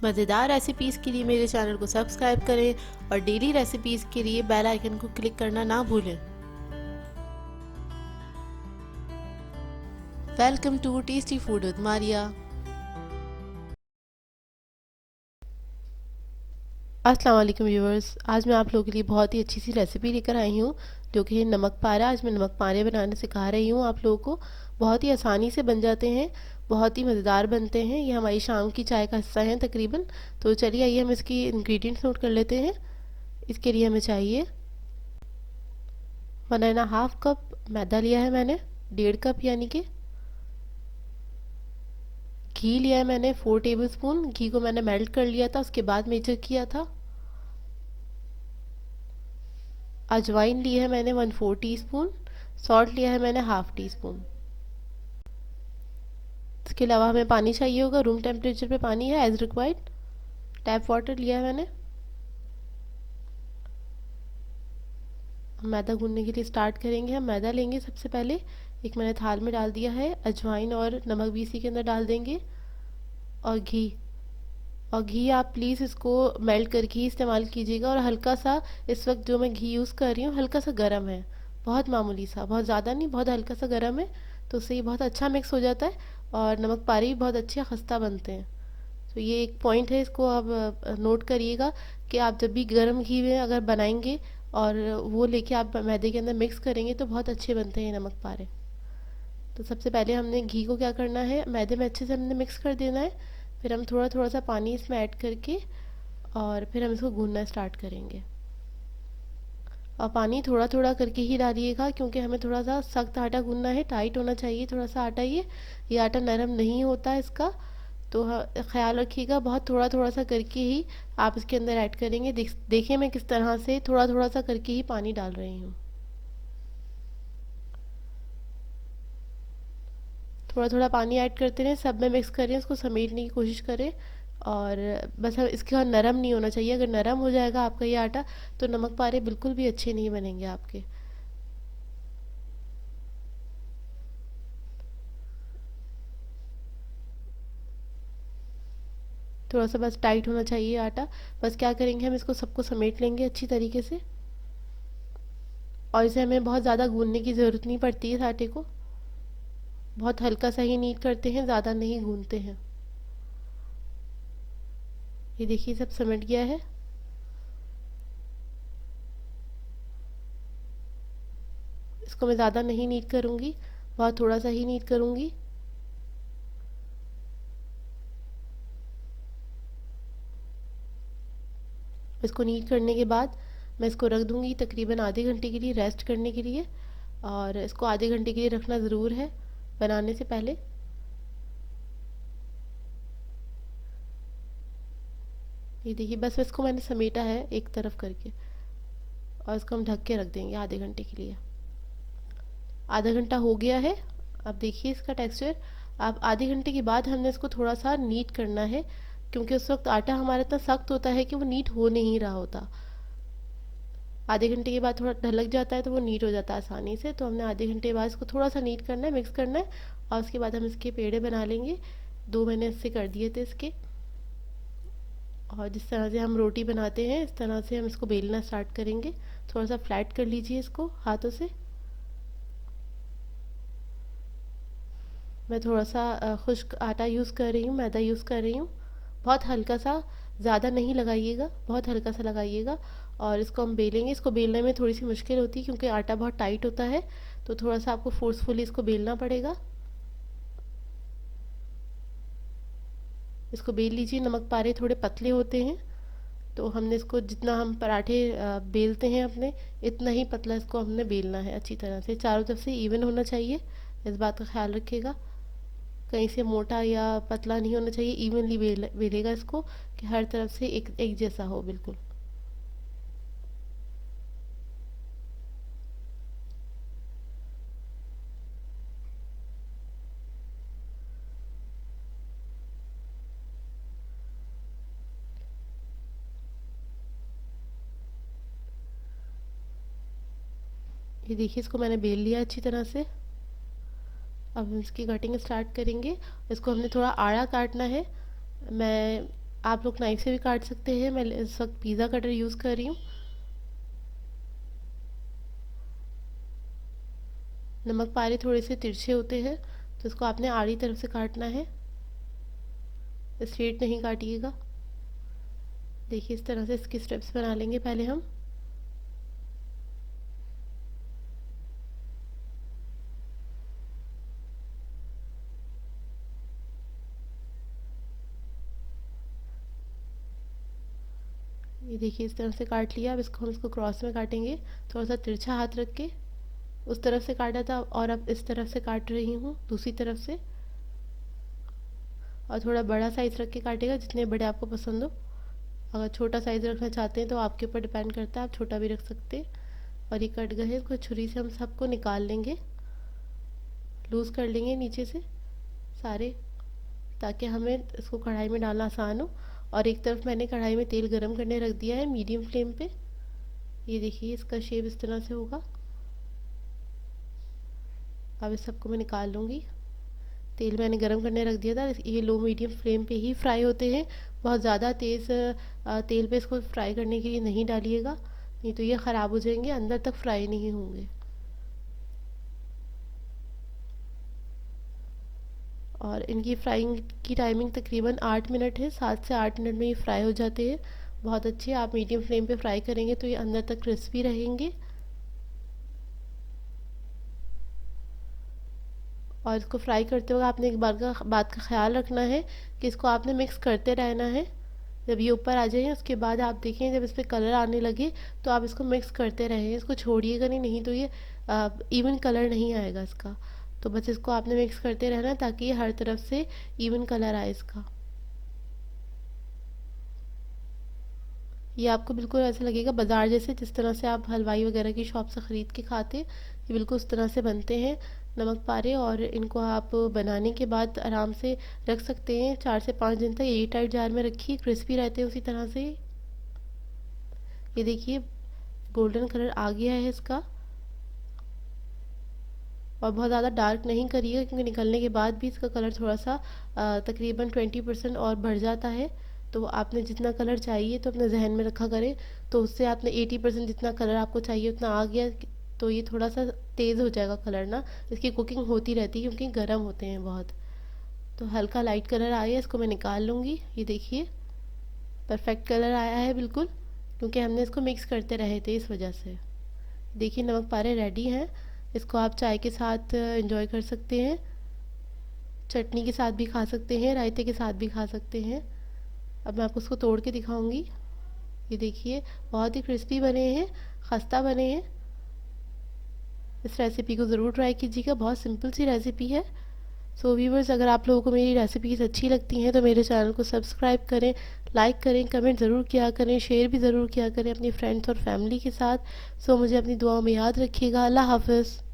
मज़ेदार रेसिपीज़ के लिए मेरे चैनल को सब्सक्राइब करें और डेली रेसिपीज़ के लिए बेल आइकन को क्लिक करना ना भूलें। Welcome to tasty food with Maria. अस्सलाम वालेकुम व्यूअर्स, आज मैं आप लोगों के लिए बहुत ही अच्छी सी रेसिपी लेकर आई हूँ जो कि नमक पारा। आज मैं नमक पारे बनाने सिखा रही हूँ आप लोगों को। बहुत ही आसानी से बन जाते हैं, बहुत ही मज़ेदार बनते हैं। ये हमारी शाम की चाय का हिस्सा है तकरीबन। तो चलिए आइए हम इसकी इंग्रेडिएंट्स नोट कर लेते हैं। इसके लिए हमें चाहिए 1.5 कप मैदा लिया है मैंने, 1.5 कप यानी कि घी लिया है मैंने 4 टेबलस्पून। घी को मैंने मेल्ट कर लिया था, उसके बाद मेजर किया था। अजवाइन ली है मैंने 1/4 टीस्पून। सॉल्ट लिया है मैंने हाफ टी स्पून। इसके अलावा हमें पानी चाहिए होगा, रूम टेम्परेचर पे पानी है एज रिक्वायर्ड। टैप वाटर लिया है मैंने। हम मैदा गूंदने के लिए स्टार्ट करेंगे। हम मैदा लेंगे सबसे पहले, एक मैंने थाल में डाल दिया है। अजवाइन और नमक भी इसी के अंदर डाल देंगे, और घी। और घी आप प्लीज़ इसको मेल्ट करके ही इस्तेमाल कीजिएगा। और हल्का सा, इस वक्त जो मैं घी यूज़ कर रही हूँ हल्का सा गर्म है, बहुत मामूली सा, बहुत ज़्यादा नहीं, बहुत हल्का सा गर्म है। तो उससे ये बहुत अच्छा मिक्स हो जाता है और नमक पारे भी बहुत अच्छे खस्ता बनते हैं। तो ये एक पॉइंट है, इसको आप नोट करिएगा कि आप जब भी गर्म घी में अगर बनाएंगे और वो लेके आप मैदे के अंदर मिक्स करेंगे तो बहुत अच्छे बनते हैं नमक पारे। तो सबसे पहले हमने घी को क्या करना है, मैदे में अच्छे से हमने मिक्स कर देना है। फिर हम थोड़ा थोड़ा सा पानी इसमें ऐड करके और फिर हम इसको गूंदना स्टार्ट करेंगे। और पानी थोड़ा थोड़ा करके ही डालिएगा, क्योंकि हमें थोड़ा सा सख्त आटा गूंदना है, टाइट होना चाहिए थोड़ा सा आटा। ये आटा नरम नहीं होता इसका। तो ख्याल रखिएगा, बहुत थोड़ा थोड़ा सा करके ही आप इसके अंदर ऐड करेंगे। देखिए मैं किस तरह से थोड़ा थोड़ा सा करके ही पानी डाल रही हूँ। थोड़ा थोड़ा पानी ऐड करते रहें, सब में मिक्स करें, इसको समेटने की कोशिश करें। और बस हम इसके बाद नरम नहीं होना चाहिए। अगर नरम हो जाएगा आपका ये आटा तो नमक पारे बिल्कुल भी अच्छे नहीं बनेंगे आपके। थोड़ा सा बस टाइट होना चाहिए आटा। बस क्या करेंगे, हम इसको सबको समेट लेंगे अच्छी तरीके से। और इसे हमें बहुत ज़्यादा गूंदने की ज़रूरत नहीं पड़ती है इस आटे को। बहुत हल्का सा ही नीड करते हैं, ज़्यादा नहीं गूंदते हैं। ये देखिए सब समेट गया है। इसको मैं ज़्यादा नहीं नीड करूँगी, बहुत थोड़ा सा ही नीड करूँगी। इसको नीट करने के बाद मैं इसको रख दूँगी तकरीबन आधे घंटे के लिए रेस्ट करने के लिए। और इसको आधे घंटे के लिए रखना ज़रूर है बनाने से पहले। ये देखिए बस इसको मैंने समेटा है एक तरफ करके, और इसको हम ढक के रख देंगे आधे घंटे के लिए। आधा घंटा हो गया है। अब देखिए इसका टेक्सचर। अब आधे घंटे के बाद हमने इसको थोड़ा सा नीट करना है, क्योंकि उस वक्त आटा हमारा इतना सख्त होता है कि वो नीट हो नहीं रहा होता। आधे घंटे के बाद थोड़ा ढलक जाता है तो वो नीट हो जाता है आसानी से। तो हमने आधे घंटे बाद इसको थोड़ा सा नीट करना है, मिक्स करना है। और उसके बाद हम इसके पेड़े बना लेंगे। 2 मैंने इससे कर दिए थे इसके। और जिस तरह से हम रोटी बनाते हैं इस तरह से हम इसको बेलना स्टार्ट करेंगे। थोड़ा सा फ्लैट कर लीजिए इसको हाथों से। मैं थोड़ा सा खुश्क आटा यूज़ कर रही हूँ, मैदा यूज़ कर रही हूँ। बहुत हल्का सा, ज़्यादा नहीं लगाइएगा, बहुत हल्का सा लगाइएगा। और इसको हम बेलेंगे। इसको बेलने में थोड़ी सी मुश्किल होती है क्योंकि आटा बहुत टाइट होता है, तो थोड़ा सा आपको फोर्सफुली इसको बेलना पड़ेगा। इसको बेल लीजिए। नमक पारे थोड़े पतले होते हैं, तो हमने इसको जितना हम पराठे बेलते हैं अपने, इतना ही पतला इसको हमने बेलना है अच्छी तरह से। चारों तरफ से इवन होना चाहिए, इस बात का ख्याल रखिएगा। कहीं से मोटा या पतला नहीं होना चाहिए, इवनली बेलेगा इसको, कि हर तरफ से एक एक जैसा हो बिल्कुल। ये देखिए इसको मैंने बेल लिया अच्छी तरह से। अब हम इसकी कटिंग स्टार्ट करेंगे। इसको हमने थोड़ा आड़ा काटना है। मैं आप लोग नाइफ से भी काट सकते हैं, मैं इस वक्त पिज़्ज़ा कटर यूज़ कर रही हूँ। नमक पारे थोड़े से तिरछे होते हैं, तो इसको आपने आड़ी तरफ से काटना है, स्ट्रेट नहीं काटिएगा। देखिए इस तरह से इसके स्टेप्स बना लेंगे पहले हम। ये देखिए इस तरह से काट लिया। अब इसको हम इसको क्रॉस में काटेंगे, थोड़ा सा तिरछा हाथ रख के। उस तरफ से काटा था और अब इस तरफ से काट रही हूँ, दूसरी तरफ से। और थोड़ा बड़ा साइज़ रख के काटेगा, जितने बड़े आपको पसंद हो। अगर छोटा साइज़ रखना चाहते हैं तो आपके ऊपर डिपेंड करता है, आप छोटा भी रख सकते हैं। और ये कट गए हैं, इसको छुरी से हम सबको निकाल लेंगे, लूज़ कर लेंगे नीचे से सारे, ताकि हमें इसको कढ़ाई में डालना आसान हो। और एक तरफ मैंने कढ़ाई में तेल गरम करने रख दिया है मीडियम फ्लेम पे। ये देखिए इसका शेप इस तरह से होगा। अब इस सबको मैं निकाल लूँगी। तेल मैंने गरम करने रख दिया था, ये लो मीडियम फ्लेम पे ही फ्राई होते हैं। बहुत ज़्यादा तेज़ तेल पे इसको फ्राई करने के लिए नहीं डालिएगा, नहीं तो ये ख़राब हो जाएंगे, अंदर तक फ्राई नहीं होंगे। और इनकी फ्राइंग की टाइमिंग तकरीबन 8 मिनट है, 7 से 8 मिनट में ये फ्राई हो जाते हैं। बहुत अच्छे, आप मीडियम फ्लेम पे फ्राई करेंगे तो ये अंदर तक क्रिस्पी रहेंगे। और इसको फ्राई करते हुए आपने एक बात का ख्याल रखना है कि इसको आपने मिक्स करते रहना है। जब ये ऊपर आ जाए उसके बाद आप देखें, जब इस पर कलर आने लगे तो आप इसको मिक्स करते रहें, इसको छोड़िएगा नहीं, नहीं तो ये इवन कलर नहीं आएगा इसका। तो बस इसको आपने मिक्स करते रहना ताकि ये हर तरफ से इवन कलर आए इसका। ये आपको बिल्कुल ऐसा लगेगा बाज़ार जैसे, जिस तरह से आप हलवाई वगैरह की शॉप से ख़रीद के खाते, ये बिल्कुल उस तरह से बनते हैं नमक पारे। और इनको आप बनाने के बाद आराम से रख सकते हैं 4 से 5 दिन तक। एयर टाइट जार में रखिए, क्रिस्पी रहते हैं उसी तरह से। ये देखिए गोल्डन कलर आ गया है इसका। और बहुत ज़्यादा डार्क नहीं करिएगा, क्योंकि निकलने के बाद भी इसका कलर थोड़ा सा तकरीबन 20% और बढ़ जाता है। तो आपने जितना कलर चाहिए तो अपने जहन में रखा करें। तो उससे आपने 80% जितना कलर आपको चाहिए उतना आ गया, तो ये थोड़ा सा तेज़ हो जाएगा कलर ना। इसकी कुकिंग होती रहती है क्योंकि गर्म होते हैं बहुत। तो हल्का लाइट कलर आया है, इसको मैं निकाल लूँगी। ये देखिए परफेक्ट कलर आया है बिल्कुल, क्योंकि हमने इसको मिक्स करते रहे थे इस वजह से। देखिए नमक पारे रेडी हैं। इसको आप चाय के साथ एंजॉय कर सकते हैं, चटनी के साथ भी खा सकते हैं, रायते के साथ भी खा सकते हैं। अब मैं आपको उसको तोड़ के दिखाऊंगी। ये देखिए बहुत ही क्रिस्पी बने हैं, खस्ता बने हैं। इस रेसिपी को ज़रूर ट्राई कीजिएगा, बहुत सिंपल सी रेसिपी है। सो व्यूवर्स, अगर आप लोगों को मेरी रेसिपीज़ अच्छी लगती हैं तो मेरे चैनल को सब्सक्राइब करें, लाइक करें, कमेंट ज़रूर किया करें, शेयर भी ज़रूर किया करें अपनी फ्रेंड्स और फैमिली के साथ। सो मुझे अपनी दुआओं में याद रखिएगा। अल्लाह हाफ़िज़।